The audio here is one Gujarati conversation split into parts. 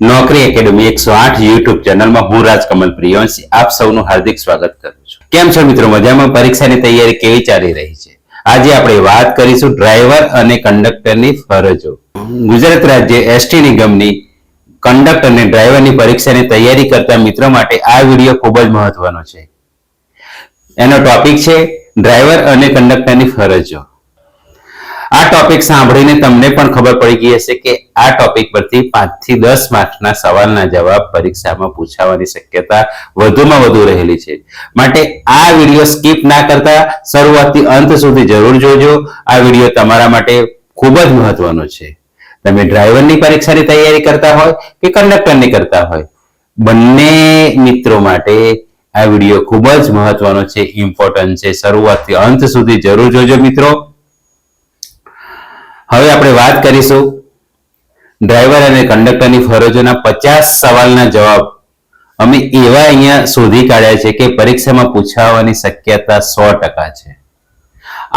નોકરી એકેડમી 108 યુટ્યુબ ચેનલમાં હું રાજકમલ પ્રિયવંશી આપ સૌનું હાર્દિક સ્વાગત કરું છું. કેમ છો મિત્રો? મજામાં? પરીક્ષાની તૈયારી કેવી ચાલી રહી છે? આજે આપણે વાત કરીશું ડ્રાઈવર અને કંડક્ટરની ફરજો. ગુજરાત રાજ્ય એસટી નિગમની કંડક્ટર અને ડ્રાઈવરની પરીક્ષાની તૈયારી કરતા મિત્રો માટે આ વિડીયો ખૂબ જ મહત્વનો છે. એનો ટોપિક છે ડ્રાઈવર અને કંડક્ટરની ફરજો. આ ટોપિક સાંભળીને તમને પણ ખબર પડી ગઈ હશે કે આ ટોપિક પરથી 5 થી 10 માર્કના સવાલના જવાબ પરીક્ષામાં પૂછાવાની શક્યતા વધુમાં વધુ રહેલી છે. માટે આ વિડીયો સ્કીપ ના કરતા શરૂઆતથી અંત સુધી જરૂર જોજો. આ વિડીયો તમારા માટે ખૂબ જ મહત્વનો છે. તમે ડ્રાઈવરની પરીક્ષાની તૈયારી કરતા હોય કે કંડક્ટરની કરતા હોય, બંને મિત્રો માટે આ વિડીયો ખૂબ જ મહત્વનો છે, ઇમ્પોર્ટન્ટ છે. શરૂઆતથી અંત સુધી જરૂર જોજો મિત્રો. હવે આપણે વાત કરીશું ડ્રાઈવર અને કંડક્ટરની ફરજોના 50 સવાલના જવાબ અમે એવા અહીંયા શોધી કાઢ્યા છે કે પરીક્ષામાં પૂછાવાની શક્યતા 100% છે.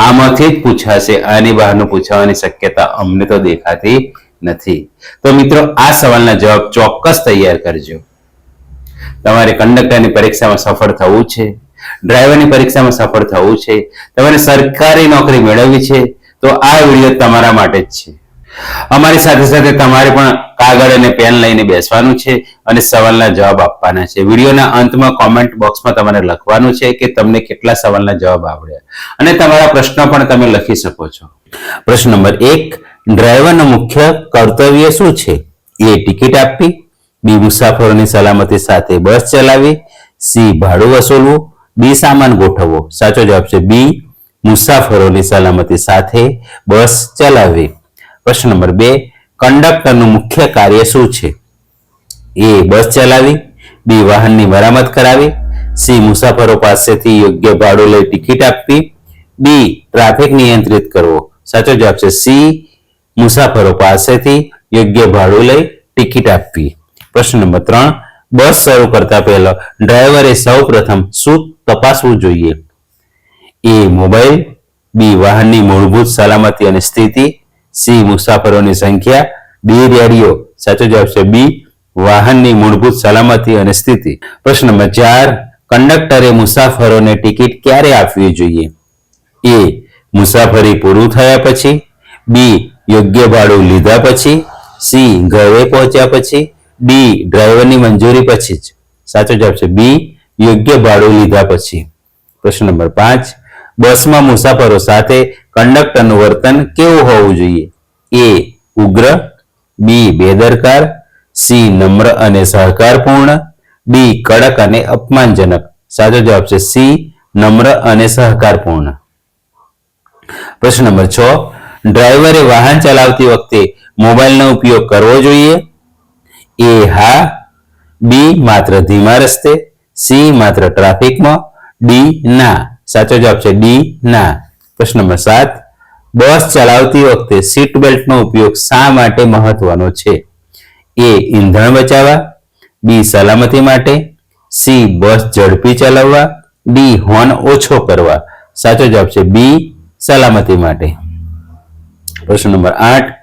આમાંથી જ પૂછાશે, આની બહારનું પૂછાવાની શક્યતા અમને તો દેખાતી નથી. તો મિત્રો આ સવાલના જવાબ ચોક્કસ તૈયાર કરજો. તમારે કંડક્ટરની પરીક્ષામાં સફળ થવું છે, ડ્રાઈવરની પરીક્ષામાં સફળ થવું છે, તમારે સરકારી નોકરી મેળવવી છે, તો આ વિડીયો તમારા માટે જ છે. અમારી સાથે સાથે તમારે પણ કાગળ અને પેન લઈને બેસવાનું છે અને સવાલના જવાબ આપવાના છે. વિડીયોના અંતમાં કોમેન્ટ બોક્સમાં તમારે લખવાનું છે કે તમને કેટલા સવાલના જવાબ આવડ્યા અને તમારા પ્રશ્નો પણ તમે લખી શકો છો. પ્રશ્ન નંબર 1, ડ્રાઈવરનું મુખ્ય કર્તવ્ય શું છે? એ ટિકિટ આપવી, બી મુસાફરોની સલામતી સાથે બસ ચલાવવી, સી ભાડું વસૂલવું, ડી સામાન ગોઠવવો. સાચો જવાબ છે બી, મુસાફરોની સલામતી સાથે બસ ચલાવવી. પ્રશ્ન નંબર 2, કંડક્ટરનું મુખ્ય કાર્ય શું છે? એ બસ ચલાવવી, બી વાહનની મરામત કરાવી, સી મુસાફરો પાસેથી યોગ્ય ભાડું લઈ ટિકિટ આપવી, ડી ટ્રાફિક નિયંત્રિત કરવો. સાચો જવાબ છે સી, મુસાફરો પાસેથી યોગ્ય ભાડું લઈ ટિકિટ આપવી. પ્રશ્ન નંબર 3, બસ શરૂ કરતા પહેલા ડ્રાઈવરે સૌ પ્રથમ શું તપાસવું જોઈએ? એ મોબાઈલ, બી વાહનની મૂળભૂત સલામતી અને સ્થિતિ, સી મુસાફરોની સંખ્યા, ડી રેડિયો. સાચો જવાબ છે બી, વાહનની મૂળભૂત સલામતી અને સ્થિતિ. પ્રશ્ન નંબર 4, કંડક્ટરે મુસાફરોને ટિકિટ ક્યારે આપવી જોઈએ? એ મુસાફરી પૂરું થયા પછી, બી યોગ્ય ભાડું લીધા પછી, સી ઘરે પહોંચ્યા પછી, ડી ડ્રાઈવરની મંજૂરી પછી જ. સાચો જવાબ છે બી, યોગ્ય ભાડું લીધા પછી. પ્રશ્ન નંબર 5, બસમાં મુસાફરો સાથે કંડક્ટરનું વર્તન કેવું હોવું જોઈએ? એ ઉગ્ર, બી બેદરકાર, સી નમ્ર અને સહકારપૂર્ણ, ડી કડક અને અપમાનજનક. સાચો જવાબ છે સી, નમ્ર અને સહકારપૂર્ણ. પ્રશ્ન નંબર 6, ડ્રાઈવરે વાહન ચલાવતી વખતે મોબાઈલનો ઉપયોગ કરવો જોઈએ? એ હા, બી માત્ર ધીમા રસ્તે, સી માત્ર ટ્રાફિકમાં, ડી ના. સાચો જવાબ છે ડી ના. પ્રશ્ન નંબર 7, બસ ચલાવતી વખતે સીટ બેલ્ટનો ઉપયોગ શા માટે મહત્વનો છે? એ ઈંધણ બચાવવા, બી સલામતી માટે, સી બસ ઝડપી ચલાવવા, ડી હોર્ન ઓછો કરવા. સાચો જવાબ છે બી, સલામતી માટે. પ્રશ્ન નંબર 8,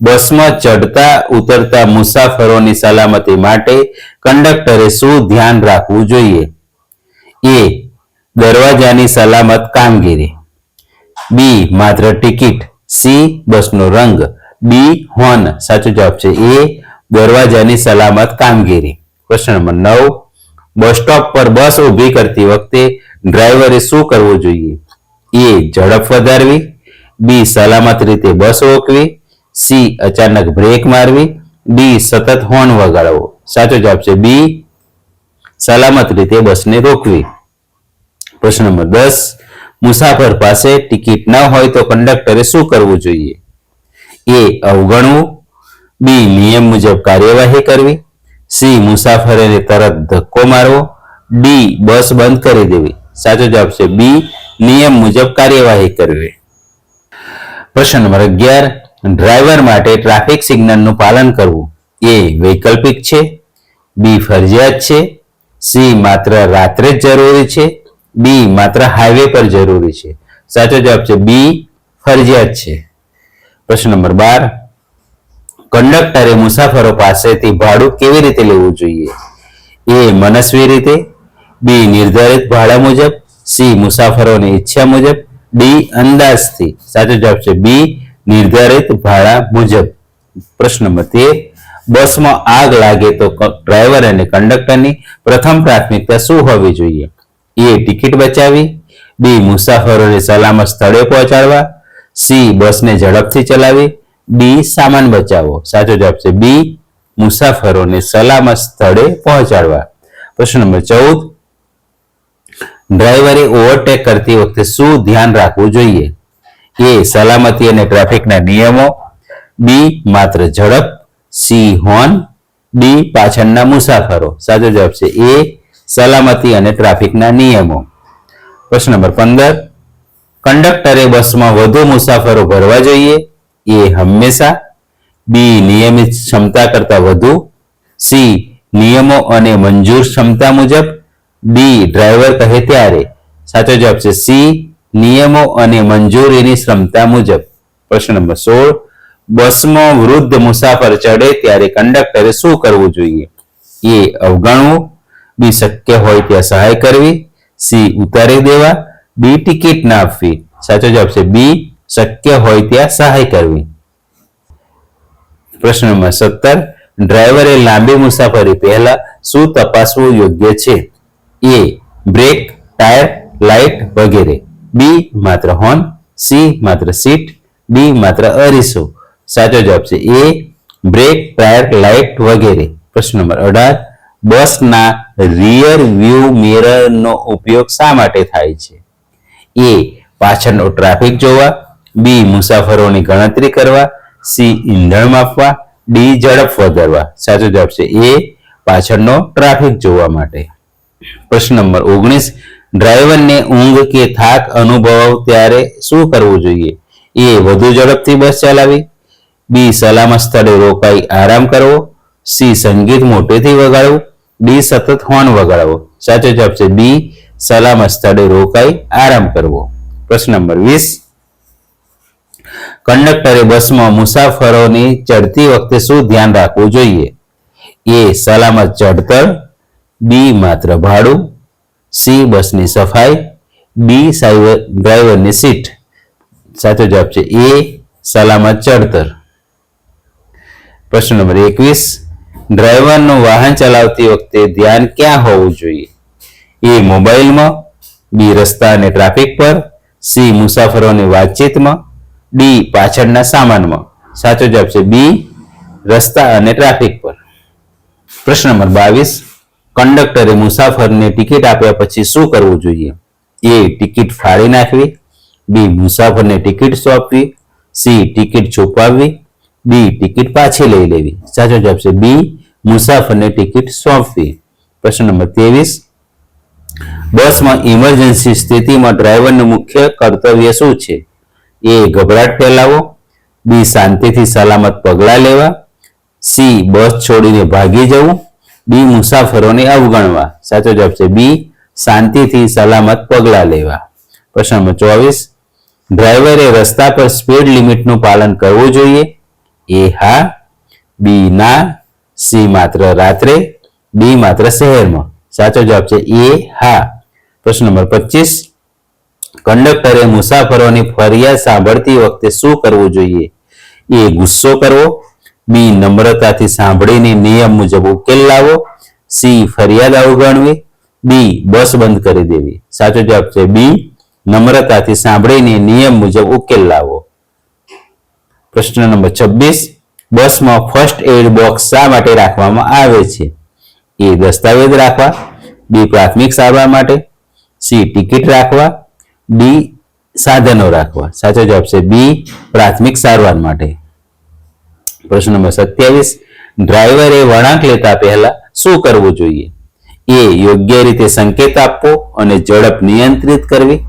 બસમાં ચડતા ઉતરતા મુસાફરોની સલામતી માટે કંડક્ટરે શું ધ્યાન રાખવું જોઈએ? એ દરવાજાની સલામત કામગીરી, બી માત્ર ટિકિટ, સી બસનો રંગ, ડી હોર્ન. સાચો જવાબ છે એ, દરવાજાની સલામત કામગીરી. પ્રશ્ન નંબર 9, બસ સ્ટોપ પર બસ ઊભી કરતી વખતે ડ્રાઈવરે શું કરવું જોઈએ? એ ઝડપ વધારવી, બી સલામત રીતે બસ રોકવી, સી અચાનક બ્રેક મારવી, ડી સતત હોર્ન વગાડવો. સાચો જવાબ છે બી, સલામત રીતે બસને રોકવી. પ્રશ્ન નંબર 10, મુસાફર પાસે ટિકિટ ન હોય તો કંડક્ટરે શું કરવું જોઈએ? એ અવગણવું, બી નિયમ મુજબ કાર્યવાહી કરવી, સી મુસાફરોને તરત ધક્કો મારવો, ડી બસ બંધ કરી દેવી. સાચો જવાબ છે બી, નિયમ મુજબ કાર્યવાહી કરવી. પ્રશ્ન નંબર 11, ડ્રાઈવર માટે ટ્રાફિક સિગ્નલનું પાલન કરવું એ વૈકલ્પિક છે, બી ફરજિયાત છે, સી માત્ર રાત્રે જ જરૂરી છે, બી માત્ર હાઈવે પર જરૂરી છે. સાચો જવાબ છે બી, ફરજિયાત છે. પ્રશ્ન નંબર 12, કંડક્ટરે મુસાફરો પાસેથી ભાડું કેવી રીતે લેવું જોઈએ? એ મનસ્વી રીતે, બી નિર્ધારિત ભાડા મુજબ, સી મુસાફરોની ઈચ્છા મુજબ, ડી અંદાજથી. સાચો જવાબ છે બી નિર્ધારિત ભાડા મુજબ. પ્રશ્ન નંબર 13, બસમાં આગ લાગે તો ડ્રાઈવર અને કંડક્ટરની પ્રથમ પ્રાથમિકતા શું હોવી જોઈએ? એ ટિકિટ બચાવવી, બી મુસાફરોને સલામત સ્થળે પહોંચાડવા, સી બસને ઝડપથી ચલાવવી, ડી સામાન બચાવવો. સાચો જવાબ છે બી મુસાફરોને સલામત સ્થળે પહોંચાડવા. પ્રશ્ન નંબર 14, ડ્રાઈવરે ઓવરટેક કરતી વખતે શું ધ્યાન રાખવું જોઈએ? એ સલામતી અને ટ્રાફિકના નિયમો, બી માત્ર ઝડપ, સી હોર્ન, ડી પાછળના મુસાફરો. સાચો જવાબ છે એ સલામતી અને ટ્રાફિકના નિયમો. પ્રશ્ન નંબર 15, કંડક્ટરે બસમાં વધુ મુસાફરો ભરવા જોઈએ? એ હંમેશા, બી નિયમિત ક્ષમતા કરતા વધુ, સી નિયમો અને મંજૂર ક્ષમતા મુજબ, ડી ડ્રાઈવર કહે ત્યારે. સાચો જવાબ છે સી નિયમો અને મંજૂરીની ક્ષમતા મુજબ. પ્રશ્ન નંબર 16, બસમાં વૃદ્ધ મુસાફર ચડે ત્યારે કંડક્ટરે શું કરવું જોઈએ? એ અવગણવું, બી શક્ય હોય ત્યાં સહાય કરવી, સી ઉતારી દેવા, ડી ટિકિટ ના આપવી. સાચો જવાબ છે બી શક્ય હોય ત્યાં સહાય કરવી. પ્રશ્ન નંબર 17, ડ્રાઈવરે લાંબી મુસાફરી પહેલા શું તપાસવું યોગ્ય છે? એ બ્રેક, ટાયર, લાઇટ વગેરે, બી માત્ર હોર્ન, સી માત્ર સીટ, ડી માત્ર અરીસો. સાચો જવાબ છે એ બ્રેક, ટાયર, લાઇટ વગેરે. પ્રશ્ન નંબર 18, બસના રિયર વ્યૂ મિરરનો ઉપયોગ શા માટે થાય છે? એ પાછળનો ટ્રાફિક જોવા, બી મુસાફરોની ગણતરી કરવા, સી ઈંધણ માપવા, ડી ઝડપ વધારવા. સાચો જવાબ છે એ પાછળનો ટ્રાફિક જોવા માટે. પ્રશ્ન નંબર 19, ડ્રાઈવરને ઊંઘ કે થાક અનુભવ ત્યારે શું કરવું જોઈએ? એ વધુ ઝડપથી બસ ચલાવી, બી સલામત સ્થળે રોકાઈ આરામ કરવો, સી સંગીત મોટેથી વગાડવું, ડી સતત હોર્ન વગાડવો. સાચો જવાબ છે બી સલામત સ્થળે રોકાઈ આરામ કરવો. પ્રશ્ન નંબર 20, કંડક્ટરે બસમાં મુસાફરોની ચડતી વખતે શું ધ્યાન રાખવું જોઈએ? એ સલામત ચડતર, બી માત્ર ભાડું, સી બસની સફાઈ, ડી ડ્રાઈવરની સીટ. સાચો જવાબ છે એ સલામત ચડતર. પ્રશ્ન નંબર 21, ડ્રાઈવરનું વાહન ચલાવતી વખતે ધ્યાન ક્યાં હોવું જોઈએ? એ મોબાઈલમાં, બી રસ્તા અને ટ્રાફિક પર, સી મુસાફરોની વાતચીતમાં, ડી પાછળના સામાનમાં. સાચો જવાબ છે બી રસ્તા અને ટ્રાફિક પર. પ્રશ્ન નંબર 22, કંડક્ટરે મુસાફરને ટિકિટ આપ્યા પછી શું કરવું જોઈએ? એ ટિકિટ ફાડી નાખવી, બી મુસાફરને ટિકિટ સોંપવી, સી ટિકિટ છુપાવવી, ડી ટિકિટ પાછી લઈ લેવી. સાચો જવાબ છે બી મુસાફરને ટિકિટ સોંપવી. પ્રશ્ન નંબર 23, બસમાં ઇમરજન્સી સ્થિતિમાં ડ્રાઈવરનું મુખ્ય કર્તવ્ય શું છે? એ ગભરાટ ફેલાવો, બી શાંતિથી સલામત પગલાં લેવા, સી બસ છોડીને ભાગી જવું, ડી મુસાફરોને અવગણવા. સાચો જવાબ છે બી શાંતિથી સલામત પગલાં લેવા. પ્રશ્ન નંબર 24, ડ્રાઈવરે રસ્તા પર સ્પીડ લિમિટનું પાલન કરવું જોઈએ? એ હા, બી ના, સી માત્ર રાત્રે, ડી માત્ર શહેરમાં. સાચો જવાબ છે એ હા. પ્રશ્ન નંબર 25, કંડક્ટરે મુસાફરોની ફરિયાદ સાંભળતી વખતે શું કરવું જોઈએ? એ ગુસ્સો કરવો, બી નમ્રતાથી સાંભળીને નિયમ મુજબ ઉકેલ લાવો, સી ફરિયાદ અવગણવી, ડી બસ બંધ કરી દેવી. સાચો જવાબ છે બી નમ્રતાથી સાંભળીને નિયમ મુજબ ઉકેલ લાવો. પ્રશ્ન નંબર 26, બસમાં ફર્સ્ટ એડ બોક્સ શા માટે રાખવામાં આવે છે? એ દસ્તાવેજ રાખવા, બી પ્રાથમિક સારવાર માટે, સી ટિકિટ રાખવા, ડી સાધનો રાખવા. સાચો જવાબ છે બી પ્રાથમિક સારવાર માટે. પ્રશ્ન નંબર 27, ડ્રાઈવરે વળાંક લેતા પહેલા શું કરવું જોઈએ? એ યોગ્ય રીતે સંકેત આપવો અને ઝડપ નિયંત્રિત કરવી,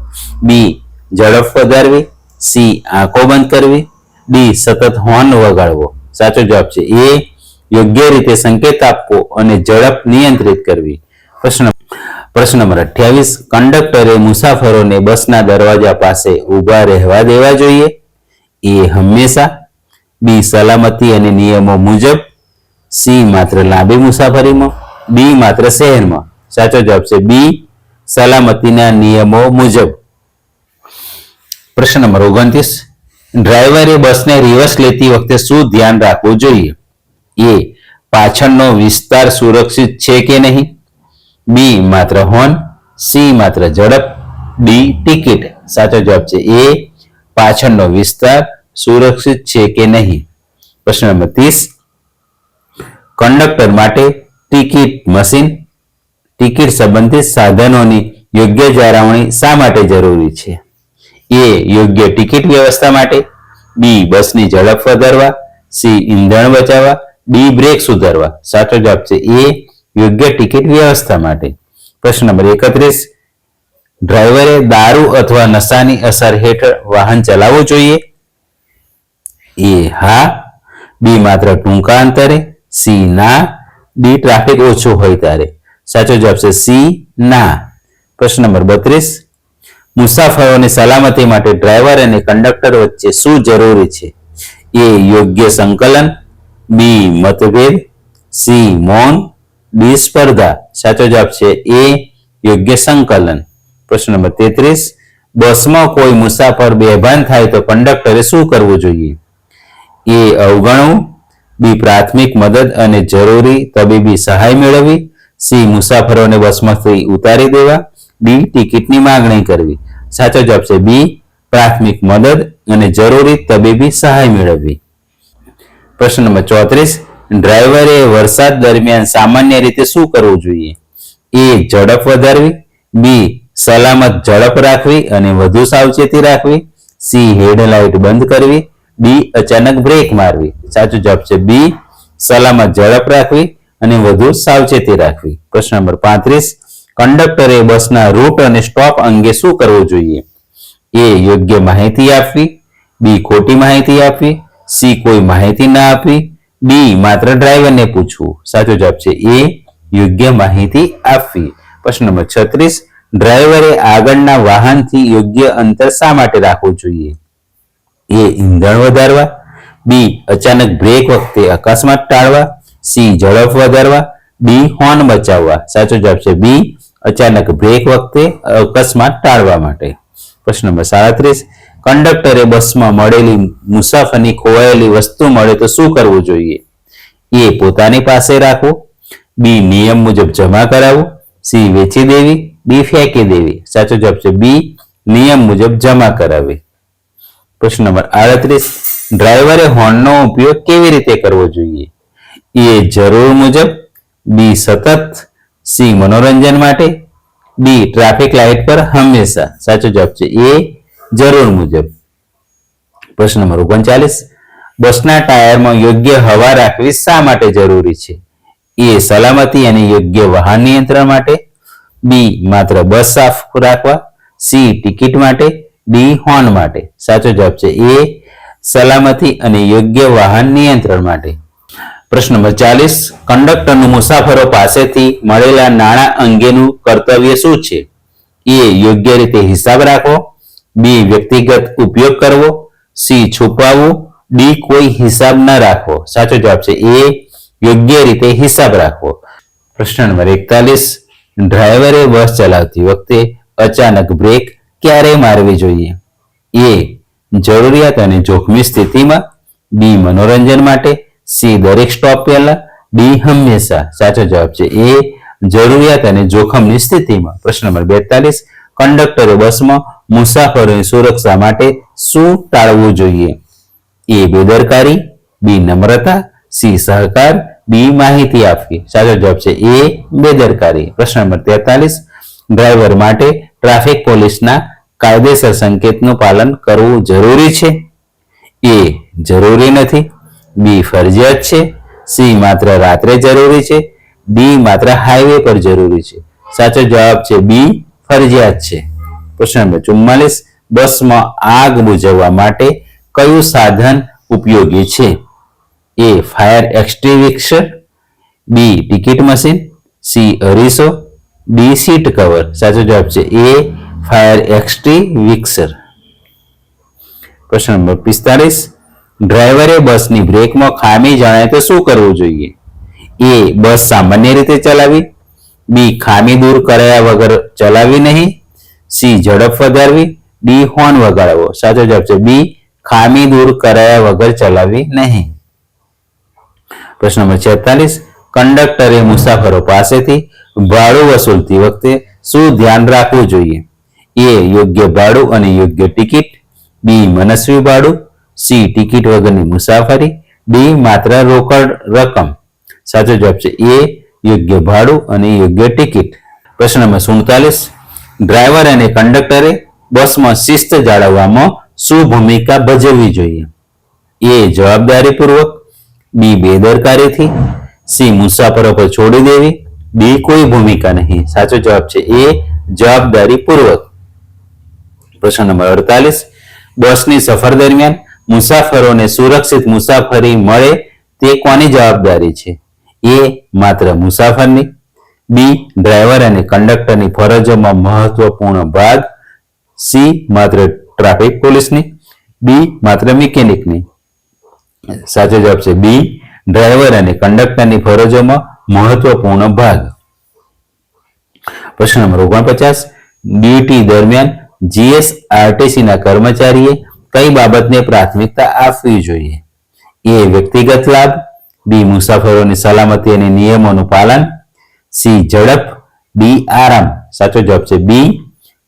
બી ઝડપ વધારવી, સી આંખો બંધ કરવી, ડી સતત હોર્ન વગાડવો. સાચો જવાબ છે એ યોગ્ય રીતે સંકેત આપવો અને ઝડપ નિયંત્રિત કરવી. પ્રશ્ન નંબર 28, કંડક્ટરે મુસાફરોને બસના દરવાજા પાસે ઊભા રહેવા દેવા જોઈએ? એ હંમેશા, બી સલામતી અને નિયમો મુજબ, સી માત્ર લાંબી મુસાફરીમાં, ડી માત્ર શહેરમાં. સાચો જવાબ છે બી સલામતીના નિયમો મુજબ. પ્રશ્ન નંબર 29. ડ્રાઈવરે બસને રિવર્સ લેતી વખતે શું ધ્યાન રાખવું જોઈએ? એ પાછળનો વિસ્તાર સુરક્ષિત છે કે નહીં, બી માત્ર હોર્ન, સી માત્ર ઝડપ, ડી ટિકિટ. સાચો જવાબ છે એ પાછળનો વિસ્તાર સુરક્ષિત છે કે નહીં. પ્રશ્ન નંબર 30. કંડક્ટર માટે ટિકિટ મશીન, ટિકિટ સંબંધિત સાધનોની યોગ્ય જાળવણી શા માટે જરૂરી છે? એ યોગ્ય ટિકિટ વ્યવસ્થા માટે, બી બસની ઝડપ વધારવા, સી ઈંધણ બચાવવા, ડી બ્રેક સુધારવા. સાચો જવાબ છે એ યોગ્ય ટિકિટ વ્યવસ્થા માટે. પ્રશ્ન નંબર 31. ડ્રાઈવરે દારૂ અથવા નશાની અસર હેઠળ વાહન ચલાવવું જોઈએ? એ હા, બી માત્ર ટૂંકા અંતરે, સી ના, ડી ટ્રાફિક ઓછો હોય ત્યારે. સાચો જવાબ છે સી ના. પ્રશ્ન નંબર 32. મુસાફરોની સલામતી માટે ડ્રાઈવર અને કંડક્ટર વચ્ચે શું જરૂરી છે? એ યોગ્ય સંકલન, બી મતભેદ, સી મૌન, ડી સ્પર્ધા. સાચો જવાબ છે એ યોગ્ય સંકલન. પ્રશ્ન નંબર 33. બસમાં કોઈ મુસાફર બેભાન થાય તો કંડક્ટરે શું કરવું જોઈએ? એ અવગણવું, બી પ્રાથમિક મદદ અને જરૂરી તબીબી સહાય મેળવવી, સી મુસાફરોને બસમાંથી ઉતારી દેવા, ડી ટિકિટની માંગણી કરવી. સાચો જવાબ છે બી પ્રાથમિક મદદ અને જરૂરી તબીબી સહાય મેળવવી. પ્રશ્ન નંબર 34. ડ્રાઈવરે વરસાદ દરમિયાન સામાન્ય રીતે શું કરવું જોઈએ? એ ઝડપ વધારવી, બી સલામત ઝડપ રાખવી અને વધુ સાવચેતી રાખવી, સી હેડલાઇટ બંધ કરવી, ડી અચાનક બ્રેક મારવી. સાચો જવાબ છે બી સલામત ઝડપ રાખવી અને વધુ સાવચેતી રાખવી. પ્રશ્ન નંબર 35. કંડક્ટરે બસના રૂટ અને સ્ટોપ અંગે શું કરવું જોઈએ? એ યોગ્ય માહિતી આપવી, બી ખોટી માહિતી આપવી, સી કોઈ માહિતી ના આપવી, ડી માત્ર ડ્રાઈવરને પૂછવું. સાચો જવાબ છે એ યોગ્ય માહિતી આપવી. પ્રશ્ન નંબર 36. ડ્રાઈવરે આગળના વાહનથી યોગ્ય અંતર શા માટે રાખવું જોઈએ? એ ઈંધણ વધારવા, બી અચાનક બ્રેક વખતે અકસ્માત ટાળવા, સી ઝડપ વધારવા, ડી હોર્ન બચાવવા. સાચો જવાબ છે બી અચાનક બ્રેક વખતે અકસ્માત ટાળવા માટે. પ્રશ્ન નંબર 37. કંડક્ટરે બસમાં મળેલી મુસાફરની ખોવાયેલી વસ્તુ મળે તો શું કરવું જોઈએ? એ પોતાની પાસે રાખવું, બી નિયમ મુજબ જમા કરાવવું, સી વેચી દેવી, ડી ફેંકી દેવી. સાચો જવાબ છે બી નિયમ મુજબ જમા કરાવવી. પ્રશ્ન નંબર 38. ડ્રાઈવરે હોર્નનો ઉપયોગ કેવી રીતે કરવો જોઈએ? એ જરૂર મુજબ, બી સતત, સી મનોરંજન માટે, ડી ટ્રાફિક લાઇટ પર હંમેશા. સાચો જવાબ છે એ જરૂર મુજબ. પ્રશ્ન નંબર 39. બસના ટાયરમાં યોગ્ય હવા રાખવી શા માટે જરૂરી છે? એ સલામતી અને યોગ્ય વાહન નિયંત્રણ માટે, બી માત્ર બસ સાફ રાખવા, સી ટિકિટ માટે, ડી હોર્ન માટે. સાચો જવાબ છે એ સલામતી અને યોગ્ય વાહન નિયંત્રણ માટે. પ્રશ્ન નંબર 40. કંડક્ટરનું મુસાફરો પાસેથી મળેલા નાણાં અંગેનું કર્તવ્ય શું છે? એ યોગ્ય રીતે હિસાબ રાખવો, બી વ્યક્તિગત ઉપયોગ કરવો, સી છુપાવવું, ડી કોઈ હિસાબ ન રાખવો. સાચો જવાબ છે એ યોગ્ય રીતે હિસાબ રાખવો. પ્રશ્ન નંબર 41. ડ્રાઈવરે બસ ચલાવતી વખતે અચાનક બ્રેક ક્યારે મારવી જોઈએ? એ જરૂરિયાત અને જોખમી સ્થિતિમાં, બી મનોરંજન માટે, સી દરેક સ્ટોપ પહેલા, ડી હંમેશા. સાચો જવાબ છે એ જરૂરિયાત અને જોખમની સ્થિતિમાં. પ્રશ્ન નંબર 42. કંડક્ટરે બસમાં મુસાફરોની સુરક્ષા માટે શું ટાળવું જોઈએ? એ બેદરકારી, બી નમ્રતા, સી સહકાર, ડી માહિતી આપવી. સાચો જવાબ છે એ બેદરકારી. પ્રશ્ન નંબર 43. ડ્રાઈવર માટે ટ્રાફિક પોલીસના કાયદેસર સંકેતનું પાલન કરવું જરૂરી છે? એ જરૂરી નથી, બી ફરજિયાત છે, સી માત્ર રાત્રે જરૂરી છે, ડી માત્ર હાઈવે પર જરૂરી છે. સાચો જવાબ છે બી ફરજિયાત છે. પ્રશ્ન નંબર 44. બસમાં આગ બુઝાવવા માટે કયું સાધન ઉપયોગી છે? એ ફાયર એક્સ્ટિંગ્વિશર, બી ટિકિટ મશીન, સી અરીસો, ડી સીટ કવર. સાચો જવાબ છે એ ફાયર એક્સ્ટિંગ્વિશર. પ્રશ્ન નંબર 45. ડ્રાઈવરે બસની બ્રેકમાં ખામી જણાય તો શું કરવું જોઈએ? એ. બસ સામાન્ય રીતે ચલાવવી. બી. ખામી દૂર કરાયા વગર ચલાવવી નહીં. સી. ઝડપ વધારવી. ડી. હોર્ન વગાડવો. સાચો જવાબ છે બી. ખામી દૂર કરાયા વગર ચલાવવી નહીં. પ્રશ્ન નંબર 46. કંડક્ટરે મુસાફરો પાસેથી ભાડું વસૂલતી વખતે શું ધ્યાન રાખવું જોઈએ? એ. યોગ્ય ભાડું અને યોગ્ય ટિકિટ. બી. મનસ્વી ભાડું. સી. ટિકિટ વગરની મુસાફરી. ડી. માત્ર રોકડ રકમ. સાચો જવાબ છે એ. યોગ્ય ભાડું અને યોગ્ય ટિકિટ. પ્રશ્ન નંબર 47. ડ્રાઈવર અને કંડક્ટરે બસમાં શિસ્ત જાળવવામાં શું ભૂમિકા ભજવવી જોઈએ? એ. જવાબદારીપૂર્વક. બી. બેદરકારીથી. સી. મુસાફરો પર છોડી દેવી. ડી. કોઈ ભૂમિકા નહીં. સાચો જવાબ છે એ. જવાબદારીપૂર્વક. પ્રશ્ન નંબર 48. બસની સફર દરમિયાન મુસાફરોને સુરક્ષિત મુસાફરી મળે તે કોની જવાબદારી છે? એ. માત્ર મુસાફરની. બી. ડ્રાઈવર અને કંડક્ટરની ફરજોમાં મહત્વપૂર્ણ ભાગ. સી. માત્ર ટ્રાફિક પોલીસની. ડી. માત્ર મિકેનિકની. સાચો જવાબ છે બી. ડ્રાઈવર અને કંડક્ટરની ફરજોમાં મહત્વપૂર્ણ ભાગ. પ્રશ્ન નંબર 49. ડ્યુટી દરમિયાન જીએસઆરટીસીના કર્મચારીએ કઈ બાબતને પ્રાથમિકતા આપવી જોઈએ? એ. વ્યક્તિગત લાભ. બી. મુસાફરોની સલામતી અને નિયમોનું પાલન. સી. ઝડપ. ડી. આરામ. સાચો જવાબ છે બી.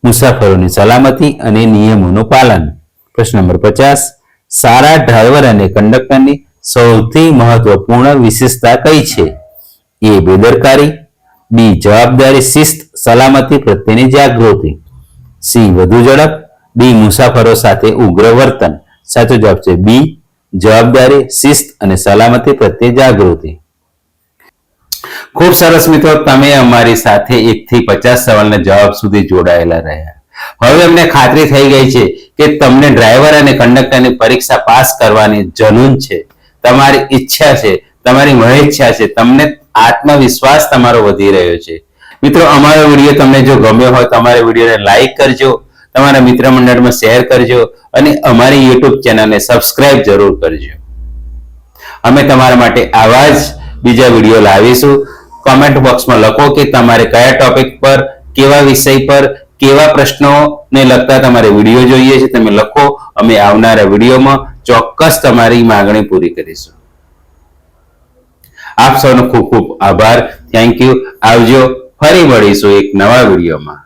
મુસાફરોની સલામતી અને નિયમોનું પાલન. પ્રશ્ન નંબર 50. સારા ડ્રાઈવર અને કંડક્ટરની સૌથી મહત્વપૂર્ણ વિશેષતા કઈ છે? એ. બેદરકારી. બી. જવાબદારી, શિસ્ત, સલામતી પ્રત્યેની જાગૃતિ. સી. વધુ ઝડપ. ડી. મુસાફરો સાથે ઉગ્ર વર્તન. સાચો જવાબ છે બી. જવાબદારી, શિસ્ત અને સલામતી પ્રત્યે જાગૃતિ. ખૂબ સરસ મિત્રો, તમે અમારી સાથે 1 થી 50 સવાલના જવાબ સુધી જોડાયેલા રહ્યા. હવે અમને ખાતરી થઈ ગઈ છે કે તમને ડ્રાઈવર અને કંડક્ટરની પરીક્ષા પાસ કરવાની જનૂન છે, તમારી ઈચ્છા છે, તમારી મહેચ્છા છે, તમને આત્મવિશ્વાસ તમારો વધી રહ્યો છે. મિત્રો, અમારો વિડીયો તમને જો ગમ્યો હોય તો અમારા વિડીયોને લાઈક કરજો, તમારા મિત્ર મંડળમાં શેર કરજો અને અમારી YouTube ચેનલને સબસ્ક્રાઇબ જરૂર કરજો. અમે તમારા માટે આવા જ બીજા વિડીયો લાવીશું. કોમેન્ટ બોક્સમાં લખો કે તમારે કયા ટોપિક પર, કેવા વિષય પર, કેવા પ્રશ્નોને લગતા તમારે વિડીયો જોઈએ છે. તમે લખો, અમે આવનારા વિડીયોમાં ચોક્કસ તમારી માંગણી પૂરી કરીશું. આપ સૌનો ખૂબ ખૂબ આભાર. Thank you. આવજો. ફરી મળીશું એક નવા વિડીયોમાં.